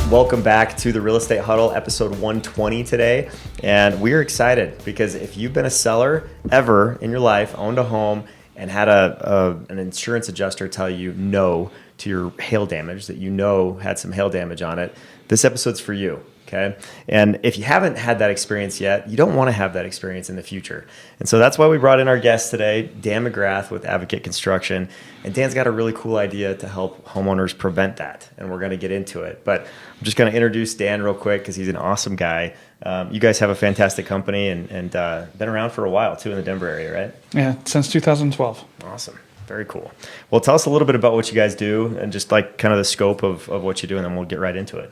Welcome back to the Real Estate Huddle, episode 120 today. And we're excited because if you've been a seller ever in your life, owned a home, and had an insurance adjuster tell you no to your hail damage that you know had some hail damage on it, this episode's for you. Okay. And if you haven't had that experience yet, you don't want to have that experience in the future. And so that's why we brought in our guest today, Dan McGrath with Advocate Construction. And Dan's got a really cool idea to help homeowners prevent that. And we're going to get into it. But I'm just going to introduce Dan real quick because he's an awesome guy. You guys have a fantastic company and been around for a while too in the Denver area, right? Yeah, since 2012. Awesome. Very cool. Well, tell us a little bit about what you guys do and just like kind of the scope of what you do, and then we'll get right into it.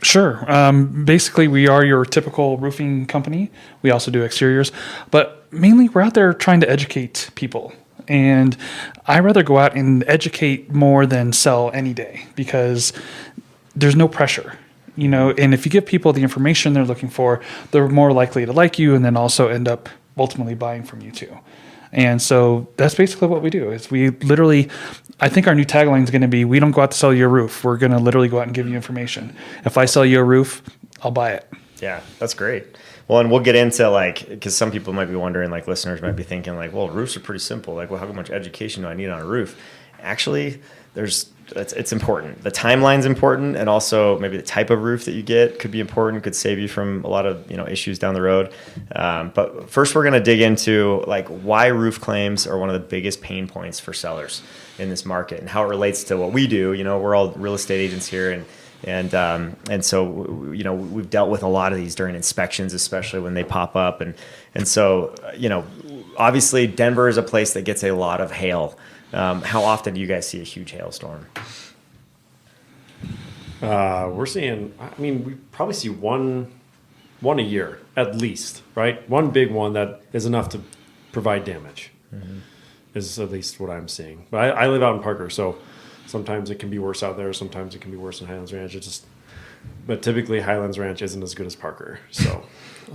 Sure. Basically, we are your typical roofing company. We also do exteriors, but mainly we're out there trying to educate people. And I rather go out and educate more than sell any day because there's no pressure, you know. And if you give people the information they're looking for, they're more likely to like you and then also end up ultimately buying from you too. And so that's basically what we do. Is we literally, I think our new tagline is going to be, we don't go out to sell you a roof. We're going to literally go out and give you information. If I sell you a roof, I'll buy it. Yeah, that's great. Well, and we'll get into like, because some people might be wondering, like listeners might be thinking like, well, roofs are pretty simple. Like, well, how much education do I need on a roof? Actually, it's important. The timeline's important, and also maybe the type of roof that you get could be important, could save you from a lot of issues down the road. But first, we're going to dig into like why roof claims are one of the biggest pain points for sellers in this market and how it relates to what we do. We're all real estate agents here, and so we've dealt with a lot of these during inspections, especially when they pop up, and so obviously Denver is a place that gets a lot of hail. How often do you guys see a huge hailstorm? We're seeing, we probably see one a year at least, right? One big one that is enough to provide damage is at least what I'm seeing. But I live out in Parker, so sometimes it can be worse out there. Sometimes it can be worse in Highlands Ranch. But typically Highlands Ranch isn't as good as Parker. So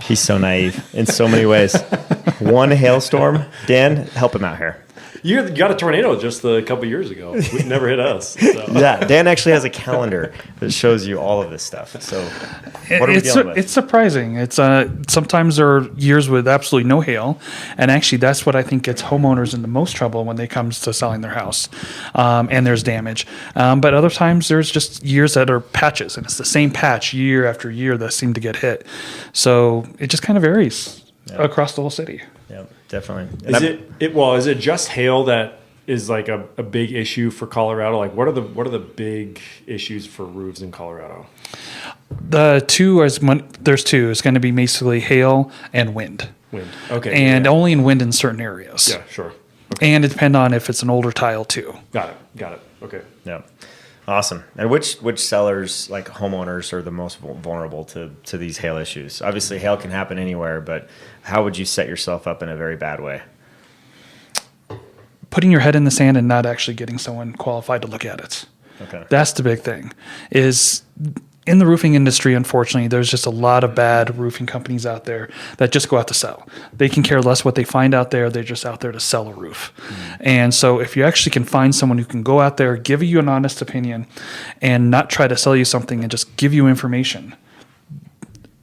he's so naive in so many ways. One hailstorm, Dan, help him out here. You got a tornado just a couple years ago. It never hit us. So. Yeah, Dan actually has a calendar that shows you all of this stuff. So what are we dealing with? It's surprising. It's sometimes there are years with absolutely no hail, and actually that's what I think gets homeowners in the most trouble when it comes to selling their house, and there's damage. But other times there's just years that are patches, and it's the same patch year after year that seem to get hit. So it just kind of varies across the whole city. Yeah, definitely. Is it just hail that is like a big issue for Colorado? Like what are the big issues for roofs in Colorado? There's two. It's going to be basically hail and wind. Wind. Okay. And only in wind in certain areas. Yeah, sure. Okay. And it depends on if it's an older tile too. Got it. Okay. Yeah. Awesome. And which sellers, like homeowners, are the most vulnerable to these hail issues? Obviously, hail can happen anywhere, but how would you set yourself up in a very bad way? Putting your head in the sand and not actually getting someone qualified to look at it. Okay. That's the big thing. Is in the roofing industry, unfortunately, there's just a lot of bad roofing companies out there that just go out to sell. They can care less what they find out there. They're just out there to sell a roof. And so if you actually can find someone who can go out there, give you an honest opinion, and not try to sell you something and just give you information,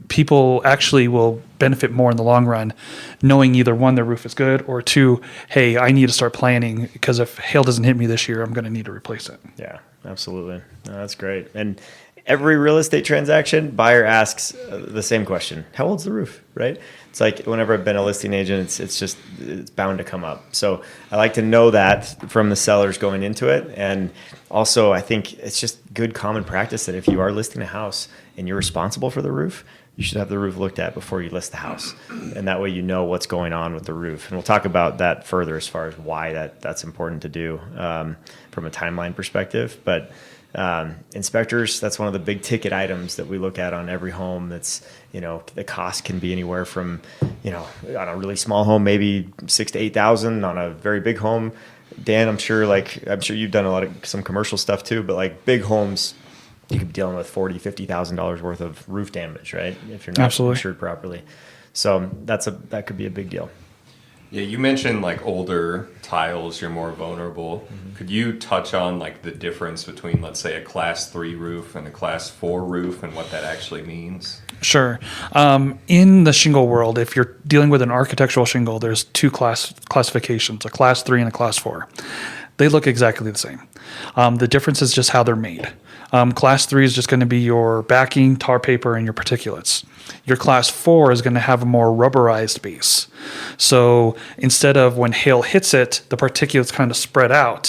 people actually will benefit more in the long run, knowing either one, their roof is good, or two, hey, I need to start planning because if hail doesn't hit me this year, I'm going to need to replace it. Yeah, absolutely. No, that's great. And every real estate transaction, buyer asks the same question: how old's the roof? Right? It's like whenever I've been a listing agent, it's bound to come up. So I like to know that from the sellers going into it, and also I think it's just good common practice that if you are listing a house and you're responsible for the roof, you should have the roof looked at before you list the house, and that way you know what's going on with the roof. And we'll talk about that further as far as why that's important to do from a timeline perspective, but. Inspectors, that's one of the big ticket items that we look at on every home. That's, the cost can be anywhere from, on a really small home, maybe $6,000 to $8,000. On a very big home, Dan, I'm sure you've done some commercial stuff too, but like big homes, you could be dealing with $40,000, $50,000 worth of roof damage, right? If you're not insured properly. So that could be a big deal. Yeah, you mentioned like older tiles, you're more vulnerable. Could you touch on like the difference between, let's say, a class 3 roof and a class 4 roof and what that actually means? Sure. In the shingle world, if you're dealing with an architectural shingle, there's two classifications, a class 3 and a class 4. They look exactly the same. The difference is just how they're made. Class 3 is just going to be your backing, tar paper, and your particulates. Your class 4 is going to have a more rubberized base. So instead of when hail hits it, the particulates kind of spread out.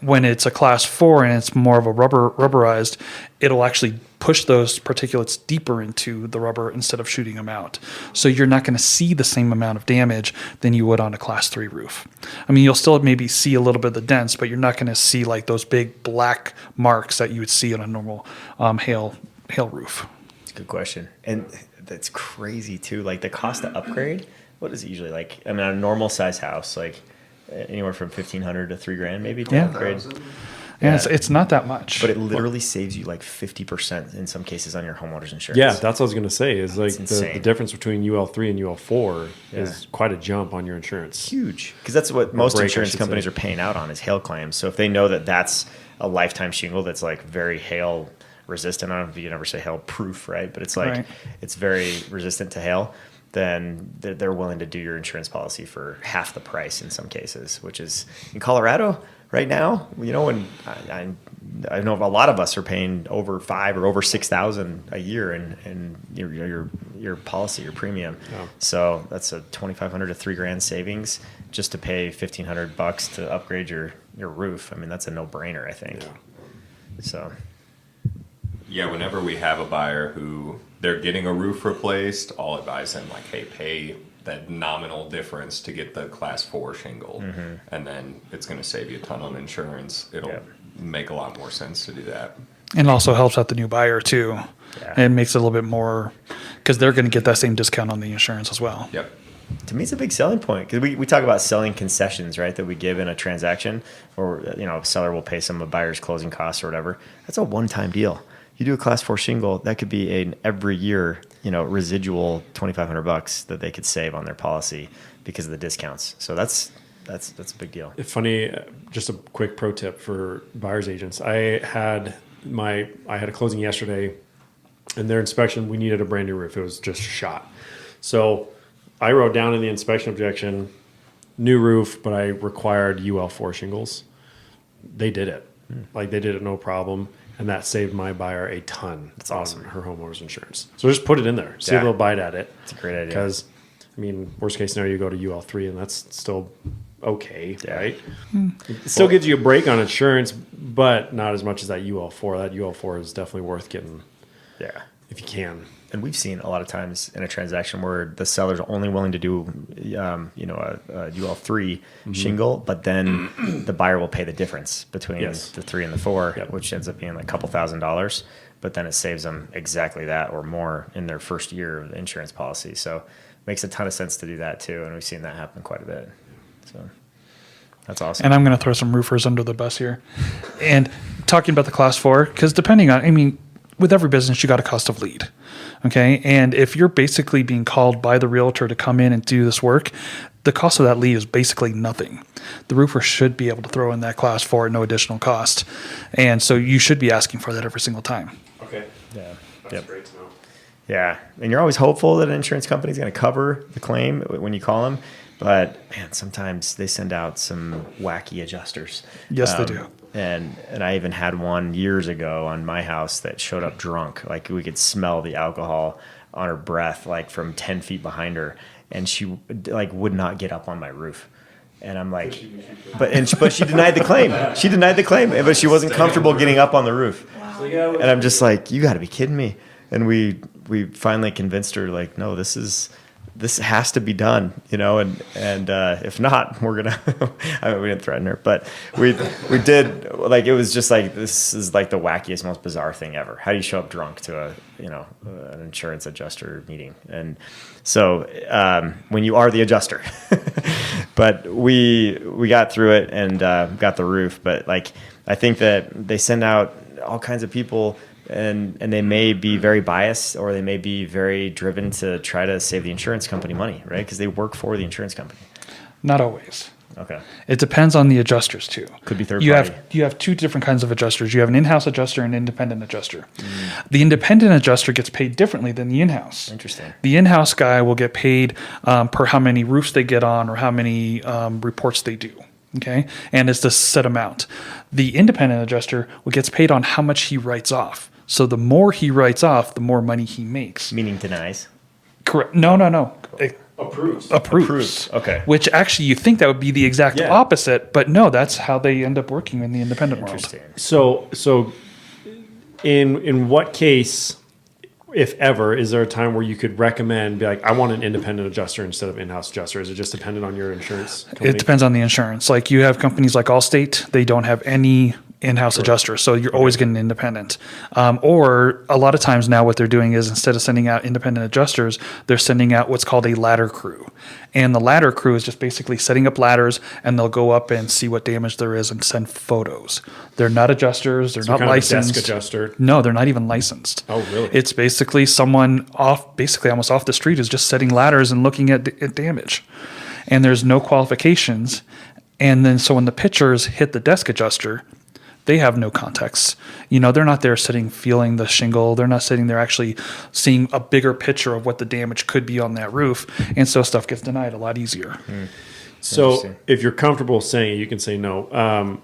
When it's a class 4 and it's more of a rubberized, it'll actually push those particulates deeper into the rubber instead of shooting them out. So you're not going to see the same amount of damage than you would on a class 3 roof. I mean, you'll still maybe see a little bit of the dents, but you're not going to see like those big black marks that you would see on a normal hail roof. It's a good question. And that's crazy too. Like the cost to upgrade, what is it usually like? I mean, a normal size house, like anywhere from $1,500 to $3,000 maybe to upgrade. Yeah, it's not that much. But it literally saves you like 50% in some cases on your homeowner's insurance. Yeah, that's what I was going to say. Is like insane. the difference between UL3 and UL4 is quite a jump on your insurance. Huge. Because that's what most break, I insurance should companies say. are paying out on is hail claims. So if they know that that's a lifetime shingle that's like very hail resistant, I don't know if you can ever say hail proof, right? But it's like it's very resistant to hail, then they're willing to do your insurance policy for half the price in some cases, which is in Colorado right now. You know, when I know a lot of us are paying over $5,000 or over $6,000 a year in your policy, your premium. Yeah. So that's a $2,500 to $3,000 savings just to pay $1,500 to upgrade your roof. I mean, that's a no brainer, I think. Yeah. So. Yeah, whenever we have a buyer who they're getting a roof replaced, I'll advise them like, hey, pay that nominal difference to get the class 4 shingle, and then it's going to save you a ton on insurance. It'll make a lot more sense to do that. And also helps out the new buyer too. Yeah. And makes it a little bit more, because they're going to get that same discount on the insurance as well. Yep. To me, it's a big selling point because we talk about selling concessions, right? That we give in a transaction, or a seller will pay some of a buyer's closing costs or whatever. That's a one-time deal. You do a class 4 shingle, that could be an every year, residual $2,500 that they could save on their policy because of the discounts. So that's a big deal. It's funny, just a quick pro tip for buyer's agents. I had a closing yesterday, and their inspection, we needed a brand new roof. It was just shot. So I wrote down in the inspection objection, new roof, but I required UL4 shingles. They did it. Like they did it no problem. And that saved my buyer a ton. That's awesome. On her homeowner's insurance. So just put it in there. See if they'll bite at it. It's a great idea. Because, I mean, worst case scenario, you go to UL3 and that's still okay, right? It still gives you a break on insurance, but not as much as that UL4. That UL4 is definitely worth getting if you can. And we've seen a lot of times in a transaction where the seller's only willing to do, a UL3 shingle, but then the buyer will pay the difference between the 3 and the 4, which ends up being like a couple $1,000s. But then it saves them exactly that or more in their first year of the insurance policy. So it makes a ton of sense to do that too. And we've seen that happen quite a bit. So that's awesome. And I'm going to throw some roofers under the bus here. And talking about the class 4, because depending on, with every business, you got a cost of lead. Okay. And if you're basically being called by the realtor to come in and do this work, the cost of that lead is basically nothing. The roofer should be able to throw in that class 4 at no additional cost. And so you should be asking for that every single time. Okay. Yeah. That's great to know. Yeah. And you're always hopeful that an insurance company is going to cover the claim when you call them. But man, sometimes they send out some wacky adjusters. Yes, they do. And I even had one years ago on my house that showed up drunk. Like we could smell the alcohol on her breath, like from 10 feet behind her. And she like would not get up on my roof. And I'm like, but she denied the claim. She denied the claim, but she wasn't comfortable getting up on the roof. Wow. And I'm just like, you got to be kidding me. And we finally convinced her, like, no, this has to be done, and if not, we're gonna. We didn't threaten her, but we did. Like it was just like, this is like the wackiest, most bizarre thing ever. How do you show up drunk to an insurance adjuster meeting? And so when you are the adjuster, but we got through it and got the roof. But like I think that they send out all kinds of people. And they may be very biased or they may be very driven to try to save the insurance company money, right? Because they work for the insurance company. Not always. Okay. It depends on the adjusters too. Could be third You party. have you have two different kinds of adjusters. You have an in-house adjuster and an independent adjuster. The independent adjuster gets paid differently than the in-house. Interesting. The in-house guy will get paid per how many roofs they get on or how many reports they do. Okay, and it's the set amount. The independent adjuster gets paid on how much he writes off. So the more he writes off, the more money he makes. Meaning denies. Correct. No. Approves. Approves. Okay. Which actually you think that would be the exact Yeah. opposite, but no, that's how they end up working in the independent world. Interesting. So in what case, if ever, is there a time where you could recommend, be like, I want an independent adjuster instead of in-house adjuster? Is it just dependent on your insurance company? It depends on the insurance. Like you have companies like Allstate, they don't have any in-house adjuster, so you're always getting independent. Or a lot of times now what they're doing is instead of sending out independent adjusters, they're sending out what's called a ladder crew. And the ladder crew is just basically setting up ladders and they'll go up and see what damage there is and send photos. They're not adjusters, they're not kind of a licensed. desk adjuster. No, they're not even licensed. Oh, really? It's basically someone basically almost off the street is just setting ladders and looking at damage. And there's no qualifications. And then so when the pictures hit the desk adjuster, they have no context. They're not there feeling the shingle. They're not sitting there actually seeing a bigger picture of what the damage could be on that roof. And so stuff gets denied a lot easier. So if you're comfortable saying it, you can say no.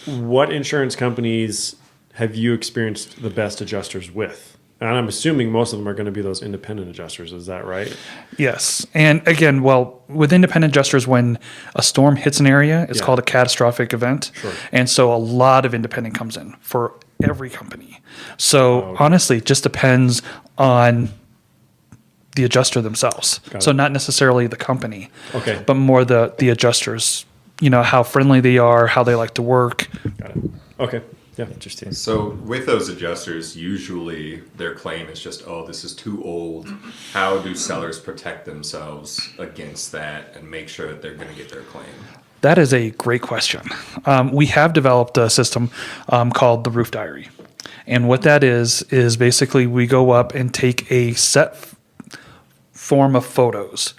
What insurance companies have you experienced the best adjusters with? And I'm assuming most of them are going to be those independent adjusters. Is that right? Yes. And again, with independent adjusters, when a storm hits an area, it's called a catastrophic event. Sure. And so a lot of independent comes in for every company. So honestly, it just depends on the adjuster themselves. Got So it. not necessarily the company, Okay. but more the adjusters, how friendly they are, how they like to work. Got it. Okay. Yeah. Interesting. So with those adjusters, usually their claim is just, oh, this is too old. How do sellers protect themselves against that and make sure that they're going to get their claim? That is a great question. We have developed a system called the roof diary. And what that is basically we go up and take a set form of photos.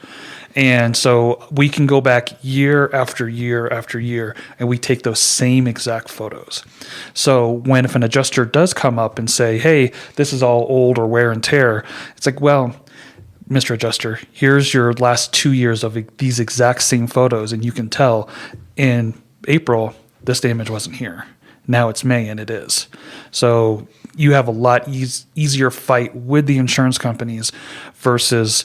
And so we can go back year after year after year, and we take those same exact photos. So if an adjuster does come up and say, hey, this is all old or wear and tear, it's like, well, Mr. Adjuster, here's your last 2 years of these exact same photos, and you can tell in April, this damage wasn't here. Now it's May, and it is. So you have a lot easier fight with the insurance companies versus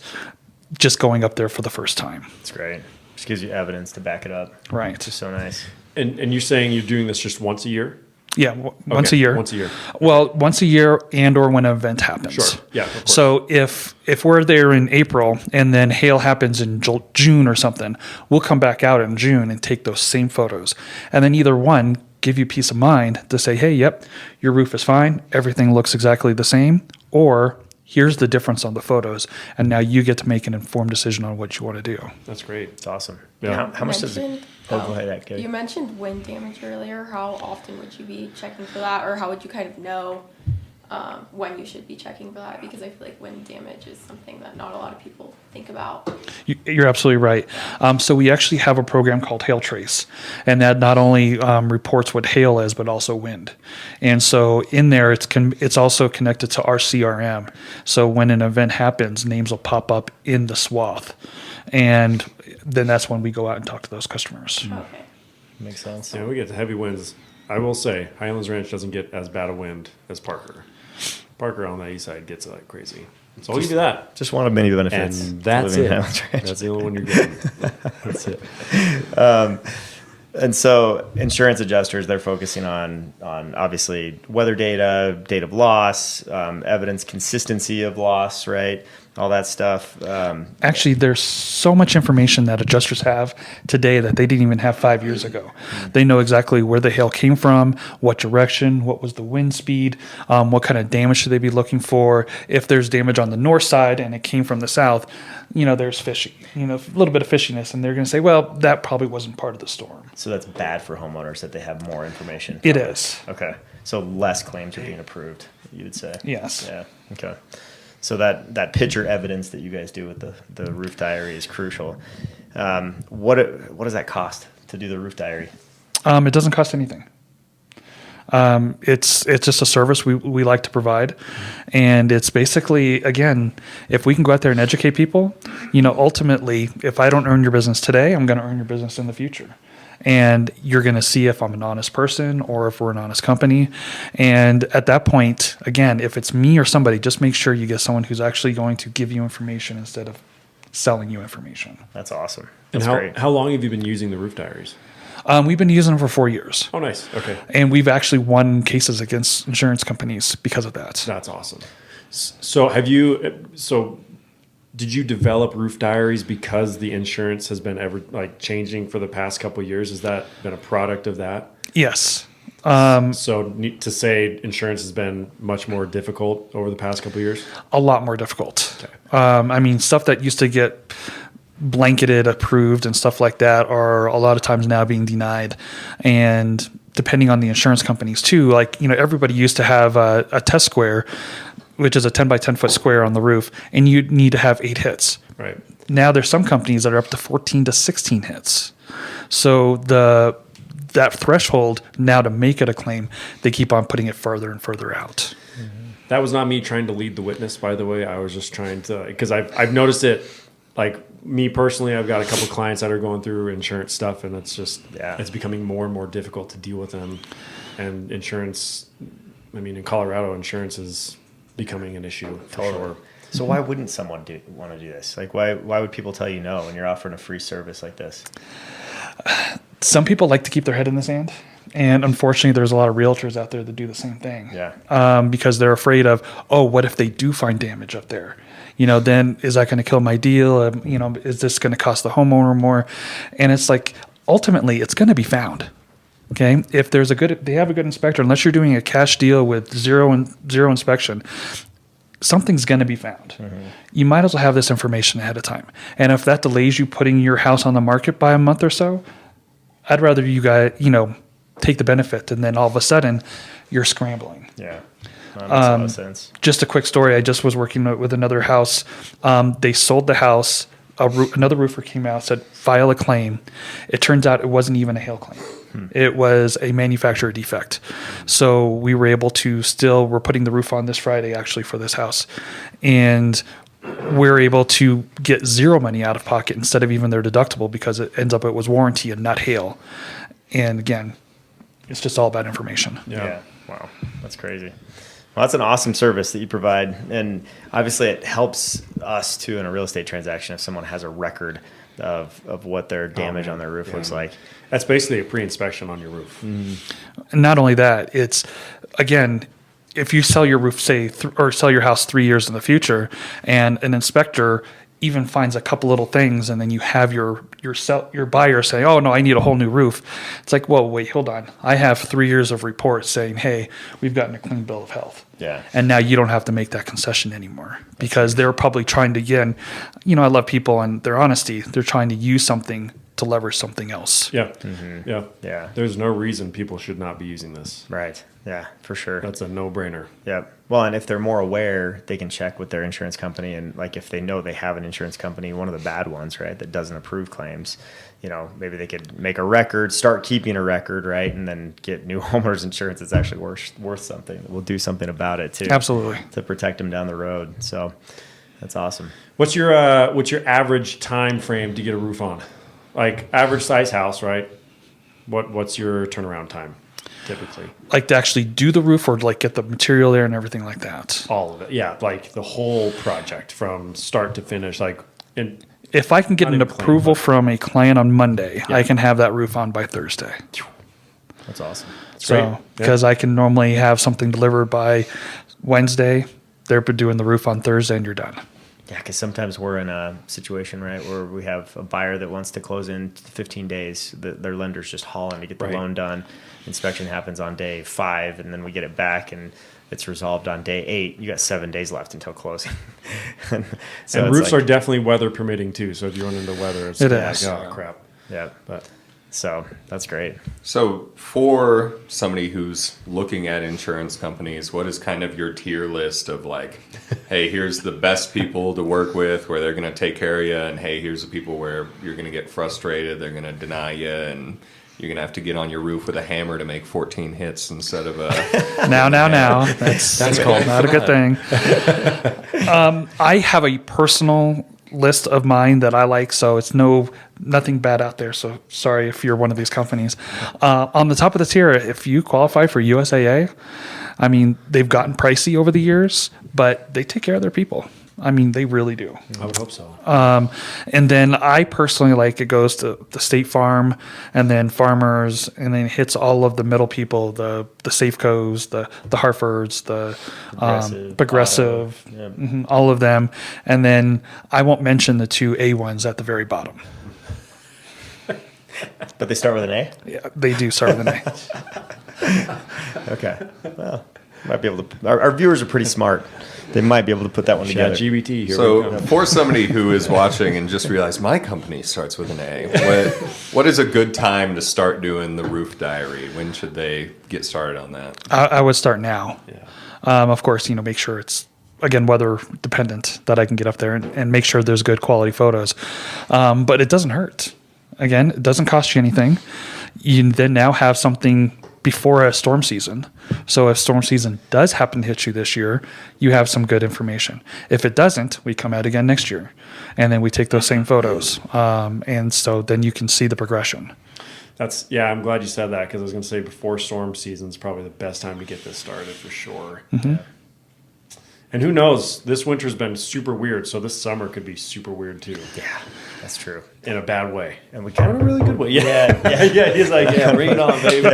just going up there for the first time. It's great. Just gives you evidence to back it up. Right. It's just so nice. And you're saying you're doing this just once a year? Yeah, once a year. Once a year. Well, once a year and or when an event happens. Sure. Yeah, of course. So if we're there in April and then hail happens in June or something, we'll come back out in June and take those same photos. And then either one, give you peace of mind to say, hey, yep, your roof is fine. Everything looks exactly the same. Or here's the difference on the photos. And now you get to make an informed decision on what you want to do. That's great. It's awesome. Yeah. How much does it? Mentioned- Oh, go ahead, Gabby. You mentioned wind damage earlier. How often would you be checking for that, or how would you kind of know when you should be checking for that? Because I feel like wind damage is something that not a lot of people think about. You're absolutely right. So we actually have a program called Hail Trace, and that not only reports what hail is, but also wind. And so in there, it's also connected to our CRM. So when an event happens, names will pop up in the swath, and then that's when we go out and talk to those customers. Okay. Makes sense. Yeah, we get heavy winds. I will say, Highlands Ranch doesn't get as bad a wind as Parker. Parker on the east side gets like crazy. So I'll give you that. Just one of many benefits. And that's living it. in Highlands Ranch. That's the only one you're getting. That's it. And so insurance adjusters, they're focusing on obviously weather data, date of loss, evidence consistency of loss, right? All that stuff. Actually, there's so much information that adjusters have today that they didn't even have 5 years ago. They know exactly where the hail came from, what direction, what was the wind speed, what kind of damage should they be looking for. If there's damage on the north side and it came from the south, there's fishing, a little bit of fishiness, and they're going to say, well, that probably wasn't part of the storm. So that's bad for homeowners that they have more information. It is. Okay. So less claims are being approved, you would say. Yes. Yeah. Okay. So that picture evidence that you guys do with the roof diary is crucial. What does that cost to do the roof diary? It doesn't cost anything. It's just a service we like to provide. And it's basically, again, if we can go out there and educate people, ultimately, if I don't earn your business today, I'm going to earn your business in the future. And you're going to see if I'm an honest person or if we're an honest company. And at that point, again, if it's me or somebody, just make sure you get someone who's actually going to give you information instead of selling you information. That's awesome. And That's great. how long have you been using the roof diaries? We've been using them for 4 years. Oh, nice. Okay. And we've actually won cases against insurance companies because of that. That's awesome. So did you develop roof diaries because the insurance has been changing for the past couple of years? Has that been a product of that? Yes. So to say insurance has been much more difficult over the past couple of years? A lot more difficult. Okay. Stuff that used to get blanketed approved and stuff like that are a lot of times now being denied. And depending on the insurance companies too, everybody used to have a test square, which is a 10 by 10 foot square on the roof, and you need to have 8 hits. Right. Now there's some companies that are up to 14 to 16 hits. So that threshold now to make it a claim, they keep on putting it further and further out. That was not me trying to lead the witness, by the way. I was just trying to, because I've noticed it, me personally, I've got a couple clients that are going through insurance stuff, and it's just, it's becoming more and more difficult to deal with them. And insurance, in Colorado, insurance is becoming an issue. Totally. So why wouldn't someone want to do this? Why would people tell you no when you're offering a free service like this? Some people like to keep their head in the sand. And unfortunately, there's a lot of realtors out there that do the same thing. Yeah. Because they're afraid of, what if they do find damage up there? Then is that going to kill my deal? Is this going to cost the homeowner more? And it's ultimately, it's going to be found. Okay. If they have a good inspector, unless you're doing a cash deal with zero inspection, something's going to be found. Mm-hmm. You might as well have this information ahead of time. And if that delays you putting your house on the market by a month or so, I'd rather you guys, take the benefit, and then all of a sudden you're scrambling. Yeah. That makes a lot of sense. Just a quick story. I just was working with another house. They sold the house. Another roofer came out, said, file a claim. It turns out it wasn't even a hail claim. It was a manufacturer defect. So we were able to we're putting the roof on this Friday actually for this house. And we're able to get zero money out of pocket instead of even their deductible, because it was warranty and not hail. And again, it's just all about information. Yeah. Wow. That's crazy. Well, that's an awesome service that you provide. And obviously it helps us too in a real estate transaction if someone has a record of what their damage on their roof looks like. That's basically a pre-inspection on your roof. And not only that, it's, again, if you sell your roof, or sell your house 3 years in the future, and an inspector even finds a couple little things, and then you have your buyer say, oh no, I need a whole new roof. It's whoa, wait, hold on. I have 3 years of reports saying, hey, we've gotten a clean bill of health. Yeah. And now you don't have to make that concession anymore, because they're probably trying to, again, I love people and their honesty. They're trying to use something to leverage something else. Yeah. Mm-hmm. Yeah. Yeah. There's no reason people should not be using this. Right. Yeah, for sure. That's a no-brainer. Yep. Well, and if they're more aware, they can check with their insurance company. And if they know they have an insurance company, one of the bad ones, right, that doesn't approve claims, maybe they could make a record, start keeping a record, right, and then get new homeowners insurance that's actually worth something. We'll do something about it too. Absolutely. To protect them down the road. So that's awesome. What's your average time frame to get a roof on? Average size house, right? What's your turnaround time typically? To actually do the roof, or get the material there and everything like that? All of it. Yeah. The whole project from start to finish. If I can get an approval from a client on Monday, I can have that roof on by Thursday. That's awesome. Because I can normally have something delivered by Wednesday. They're doing the roof on Thursday, and you're done. Yeah, because sometimes we're in a situation, right, where we have a buyer that wants to close in 15 days. Their lender's just hauling to get the loan done. Inspection happens on day 5, and then we get it back, and it's resolved on day 8. You got 7 days left until closing. And roofs are definitely weather permitting too. So if you run into weather, it's is. oh crap. Yeah, But So that's great. So for somebody who's looking at insurance companies, what is kind of your tier list of like, hey, here's the best people to work with where they're going to take care of you, and hey, here's the people where you're going to get frustrated, they're going to deny you, and you're going to have to get on your roof with a hammer to make 14 hits instead of a... Now. That's called not a good thing. I have a personal list of mine that I like, so it's nothing bad out there. So sorry if you're one of these companies. On the top of the tier, if you qualify for USAA, I mean, they've gotten pricey over the years, but they take care of their people. I mean, they really do. I would hope so. And then I personally like it goes to the State Farm and then Farmers, and then it hits all of the middle people, the Safecos, the Harfords, the Progressive, Yep. all of them. And then I won't mention the two A ones at the very bottom. But they start with an A? Yeah, they do start with an A. Okay. Well, might be able to. Our viewers are pretty smart. They might be able to put that one together. ChatGPT, here we So go. for somebody who is watching and just realized my company starts with an A, what is a good time to start doing the roof diary? When should they get started on that? I would start now. Yeah. Of course, make sure it's, again, weather dependent, that I can get up there and make sure there's good quality photos. But it doesn't hurt. Again, it doesn't cost you anything. You then now have something before a storm season. So if storm season does happen to hit you this year, you have some good information. If it doesn't, we come out again next year, and then we take those same photos. And so then you can see the progression. I'm glad you said that, because I was going to say before storm season is probably the best time to get this started for sure. And who knows, this winter's been super weird, so this summer could be super weird too. Yeah, that's true. In a bad way. And we Or kind in a of really good way. Yeah. Yeah, he's like, yeah, bring it on, baby.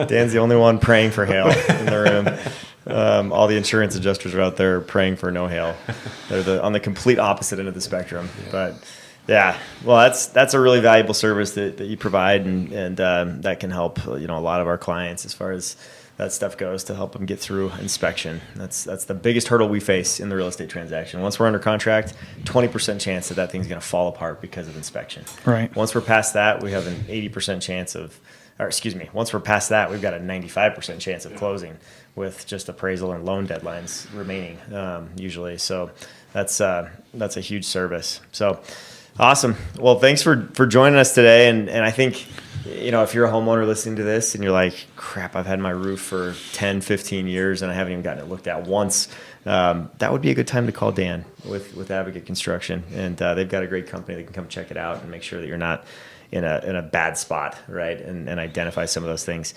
Dan's the only one praying for hail in the room. All the insurance adjusters are out there praying for no hail. They're on the complete opposite end of the spectrum. Yeah. But yeah, well, that's a really valuable service that you provide, and that can help a lot of our clients as far as that stuff goes, to help them get through inspection. That's the biggest hurdle we face in the real estate transaction. Once we're under contract, 20% chance that thing's going to fall apart because of inspection. Right. Once we're past that, we have an 80% chance once we're past that, we've got a 95% chance of closing with just appraisal and loan deadlines remaining, usually. So that's a huge service. So awesome. Well, thanks for joining us today. And I think, if you're a homeowner listening to this and you're like, crap, I've had my roof for 10, 15 years and I haven't even gotten it looked at once, that would be a good time to call Dan with Advocate Construction. And they've got a great company that can come check it out and make sure that you're not in a bad spot, right? And identify some of those things.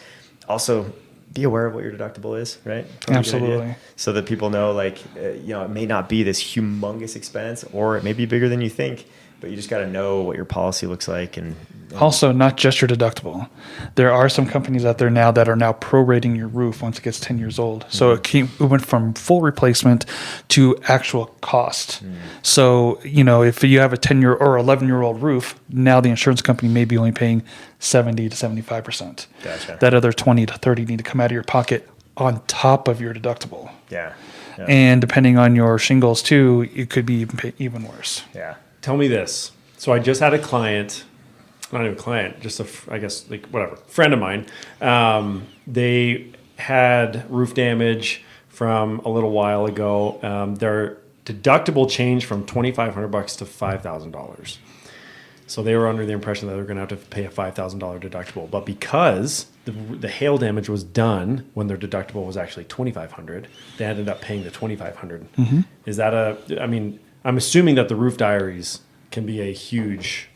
Also, be aware of what your deductible is, right? Probably a good idea. Absolutely. So that people know, it may not be this humongous expense, or it may be bigger than you think, but you just got to know what your policy looks like. And Also, not just your deductible. There are some companies out there now that are now prorating your roof once it gets 10 years old. So it went from full replacement to actual cost. So, if you have a 10-year or 11-year-old roof, now the insurance company may be only paying 70 to 75%. Gotcha. That other 20 to 30 need to come out of your pocket on top of your deductible. Yeah. And depending on your shingles too, it could be even worse. Yeah. Tell me this. So I just had a client, not even a client, just friend of mine. They had roof damage from a little while ago. Their deductible changed from $2,500 to $5,000. So they were under the impression that they were going to have to pay a $5,000 deductible. But because the hail damage was done when their deductible was actually $2,500, they ended up paying the $2,500. Is that I'm assuming that the roof diaries can be a huge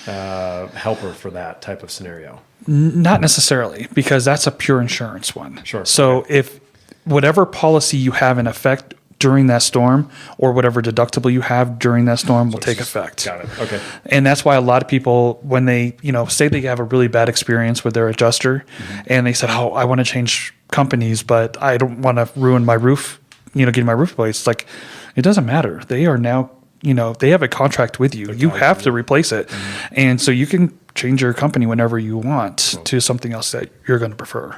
helper for that type of scenario. Not necessarily, because that's a pure insurance one. Sure. So if whatever policy you have in effect during that storm, or whatever deductible you have during that storm, will take effect. Got it. Okay. And that's why a lot of people, when they, say they have a really bad experience with their adjuster, and they said, "Oh, I want to change companies, but I don't want to ruin my roof, getting my roof replaced." It's like, it doesn't matter. They are now, they have a contract with you. You have to replace it. And so you can change your company whenever you want to something else that you're going to prefer.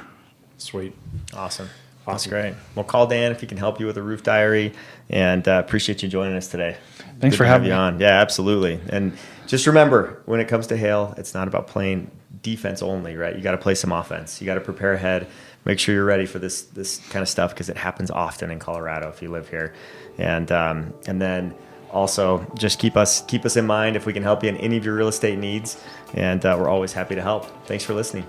Sweet. Awesome. That's great. Well, call Dan if he can help you with a roof diary, and appreciate you joining us today. Thanks Good for to have having you me. on. Yeah, absolutely. And just remember, when it comes to hail, it's not about playing defense only, right? You got to play some offense. You got to prepare ahead. Make sure you're ready for this kind of stuff, because it happens often in Colorado if you live here. And then also just keep us in mind if we can help you in any of your real estate needs. And we're always happy to help. Thanks for listening.